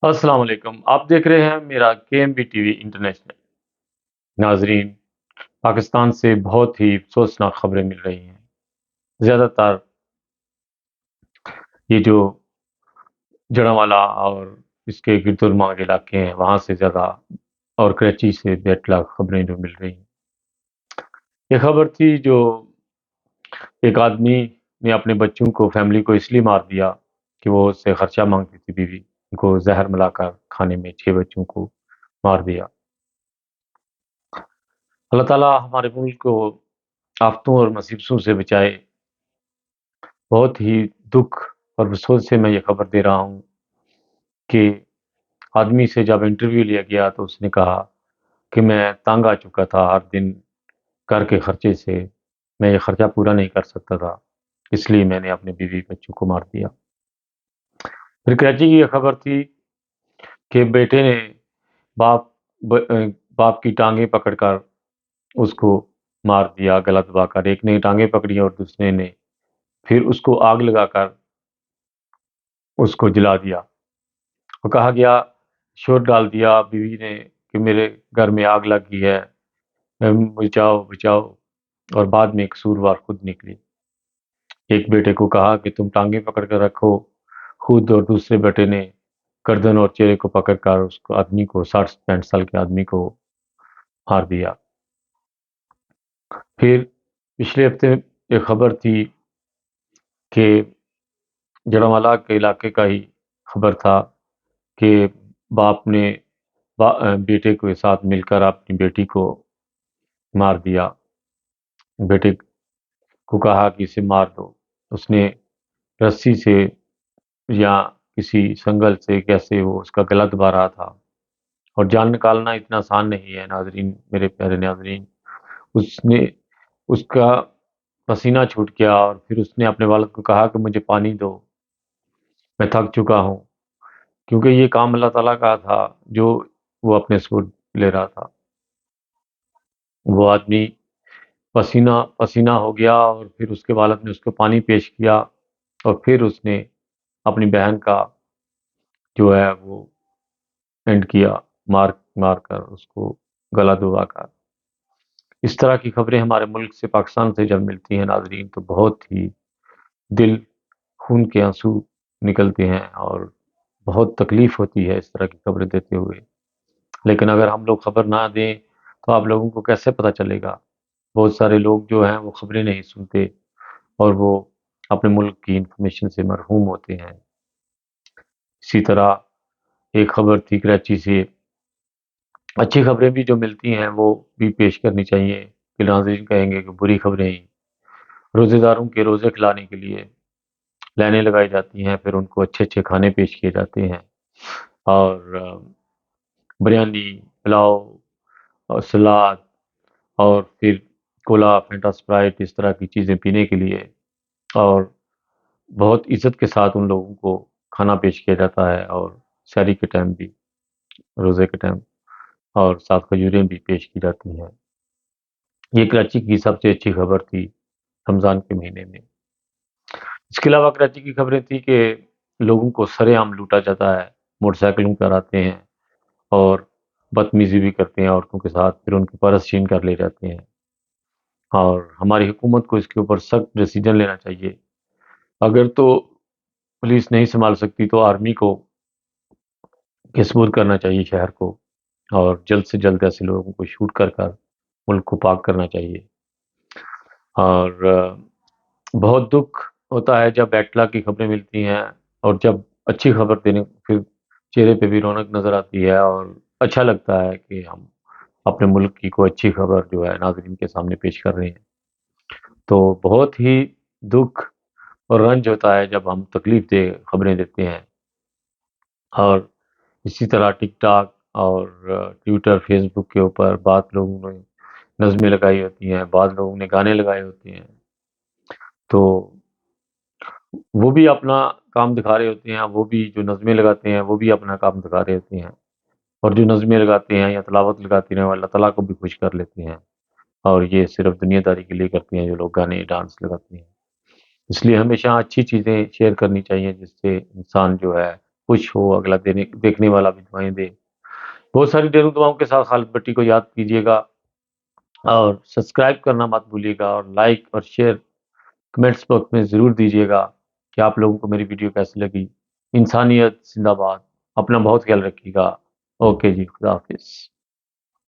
السلام علیکم، آپ دیکھ رہے ہیں میرا کے M B T V international. ناظرین، پاکستان سے بہت ہی افسوسناک خبریں مل رہی ہیں۔ زیادہ تر یہ جو جڑاوالا اور اس کے گرد الماگ علاقے ہیں وہاں سے زیادہ، اور کراچی سے بیٹلا خبریں جو مل رہی ہیں۔ یہ خبر تھی جو ایک آدمی نے اپنے بچوں کو، فیملی کو اس لیے مار دیا کہ وہ اس سے خرچہ مانگتی تھی بیوی، ان کو زہر ملا کر کھانے میں 6 بچوں کو مار دیا۔ اللہ تعالیٰ ہمارے ملک کو آفتوں اور مصیبتوں سے بچائے۔ بہت ہی دکھ اور افسوس سے میں یہ خبر دے رہا ہوں کہ آدمی سے جب انٹرویو لیا گیا تو اس نے کہا کہ میں تنگ آ چکا تھا، ہر دن گھر کے خرچے سے میں یہ خرچہ پورا نہیں کر سکتا تھا، اس لیے میں نے اپنے بیوی بچوں کو مار دیا۔ پھر کراچی کی یہ خبر تھی کہ بیٹے نے باپ باپ کی ٹانگیں پکڑ کر اس کو مار دیا، گلا دبا کر۔ ایک نے ٹانگیں پکڑی اور دوسرے نے پھر اس کو آگ لگا کر اس کو جلا دیا، اور کہا گیا، شور ڈال دیا بیوی نے کہ میرے گھر میں آگ لگ گئی ہے، بچاؤ بچاؤ، اور بعد میں قصوروار خود نکلی۔ ایک بیٹے کو کہا کہ تم ٹانگیں پکڑ کر رکھو خود، اور دوسرے بیٹے نے گردن اور چہرے کو پکڑ کر اس کو آدمی کو، 60-65 سال کے آدمی کو مار دیا۔ پھر پچھلے ہفتے ایک خبر تھی کہ جڑوالا کے علاقے کا ہی خبر تھا کہ باپ نے بیٹے کے ساتھ مل کر اپنی بیٹی کو مار دیا۔ بیٹے کو کہا کہ اسے مار دو، اس نے رسی سے یا کسی سنگل سے کیسے وہ اس کا گلا دبا رہا تھا، اور جان نکالنا اتنا آسان نہیں ہے ناظرین، میرے پیارے ناظرین۔ اس نے اس کا پسینہ چھوٹ گیا، اور پھر اس نے اپنے والد کو کہا کہ مجھے پانی دو، میں تھک چکا ہوں، کیونکہ یہ کام اللہ تعالیٰ کا تھا جو وہ اپنے سپرد لے رہا تھا۔ وہ آدمی پسینہ پسینہ ہو گیا، اور پھر اس کے والد نے اس کو پانی پیش کیا، اور پھر اس نے اپنی بہن کا جو ہے وہ اینڈ کیا، مار مار کر اس کو گلا دبا کر۔ اس طرح کی خبریں ہمارے ملک سے، پاکستان سے جب ملتی ہیں ناظرین، تو بہت ہی دل، خون کے آنسو نکلتے ہیں، اور بہت تکلیف ہوتی ہے اس طرح کی خبریں دیتے ہوئے۔ لیکن اگر ہم لوگ خبر نہ دیں تو آپ لوگوں کو کیسے پتہ چلے گا؟ بہت سارے لوگ جو ہیں وہ خبریں نہیں سنتے، اور وہ اپنے ملک کی انفارمیشن سے محروم ہوتے ہیں۔ اسی طرح ایک خبر تھی کراچی سے، اچھی خبریں بھی جو ملتی ہیں وہ بھی پیش کرنی چاہیے، کہ ناظرین کہیں گے کہ بری خبریں ہی۔ روزے داروں کے روزے کھلانے کے لیے لائنیں لگائی جاتی ہیں، پھر ان کو اچھے اچھے کھانے پیش کیے جاتے ہیں، اور بریانی، پلاؤ اور سلاد، اور پھر کولا، فینٹا، اسپرائٹ، اس طرح کی چیزیں پینے کے لیے، اور بہت عزت کے ساتھ ان لوگوں کو کھانا پیش کیا جاتا ہے، اور سحری کے ٹائم بھی، روزے کے ٹائم، اور ساتھ کھجوریں بھی پیش کی جاتی ہیں۔ یہ کراچی کی سب سے اچھی خبر تھی رمضان کے مہینے میں۔ اس کے علاوہ کراچی کی خبریں تھی کہ لوگوں کو سرے عام لوٹا جاتا ہے، موٹر سائیکلوں پر آتے ہیں اور بدتمیزی بھی کرتے ہیں عورتوں کے ساتھ، پھر ان کی پرس چھین کر لے جاتے ہیں، اور ہماری حکومت کو اس کے اوپر سخت ڈیسیجن لینا چاہیے۔ اگر تو پولیس نہیں سنبھال سکتی تو آرمی کو سپورٹ کرنا چاہیے شہر کو، اور جلد سے جلد ایسے لوگوں کو شوٹ کر کر ملک کو پاک کرنا چاہیے۔ اور بہت دکھ ہوتا ہے جب بیٹلا کی خبریں ملتی ہیں، اور جب اچھی خبر دینے پھر چہرے پہ بھی رونق نظر آتی ہے، اور اچھا لگتا ہے کہ ہم اپنے ملک کی کوئی اچھی خبر جو ہے ناظرین کے سامنے پیش کر رہے ہیں۔ تو بہت ہی دکھ اور رنج ہوتا ہے جب ہم تکلیف دہ خبریں دیتے ہیں، اور اسی طرح ٹک ٹاک اور ٹویٹر، فیس بک کے اوپر بعض لوگوں نے نظمیں لگائی ہوتی ہیں، بعض لوگوں نے گانے لگائے ہوتے ہیں، تو وہ بھی اپنا کام دکھا رہے ہوتے ہیں، وہ بھی جو نظمیں لگاتے ہیں وہ بھی اپنا کام دکھا رہے ہوتے ہیں، اور جو نظمیں لگاتے ہیں یا تلاوت لگاتے ہیں وہ اللہ تعالیٰ کو بھی خوش کر لیتے ہیں، اور یہ صرف دنیا داری کے لیے کرتے ہیں جو لوگ گانے ڈانس لگاتے ہیں۔ اس لیے ہمیشہ اچھی چیزیں شیئر کرنی چاہیے، جس سے انسان جو ہے خوش ہو، اگلا دیکھنے والا بھی دعائیں دے۔ بہت ساری ڈھیروں دعاؤں کے ساتھ خالد بٹی کو یاد کیجیے گا، اور سبسکرائب کرنا مت بھولیے گا، اور لائک اور شیئر کمنٹس باکس میں ضرور دیجیے گا کہ آپ لوگوں کو میری ویڈیو کیسی لگی۔ انسانیت زندہ باد۔ اپنا بہت خیال رکھیے گا۔ اوکے جی، خدا حافظ۔